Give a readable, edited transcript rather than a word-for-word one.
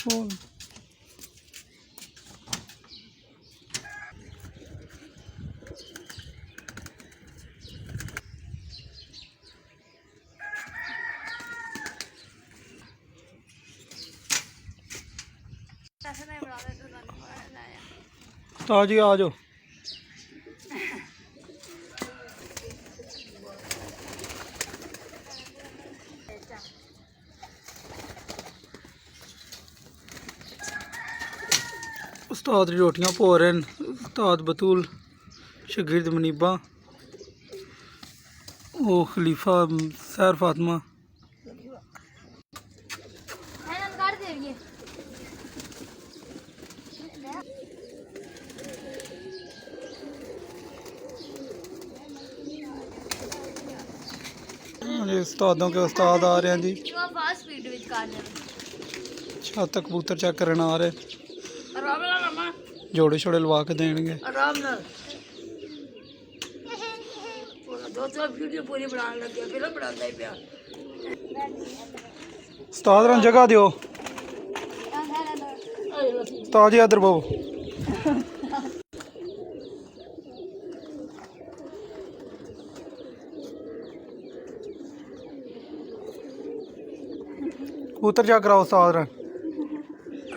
ਉਹ ਉਸਤਾਦ ਜੀ ਆ ਜਾਓ। उस्ताद रोटियां पो रहे हैं। उस्ताद बतूल, शगीर्द मनीबा, वो खलीफा सैर फातिमा। उस्तादों के उस्ताद आ रहे हैं जी। छत कबूतर चेक करने आ रहे, जोड़े छोड़े लवा के देंगे। उस्ताद ने जगह दियो। उस्ताद जी इधर बहु। कबूतर चेक कराओ उस्ताद ने।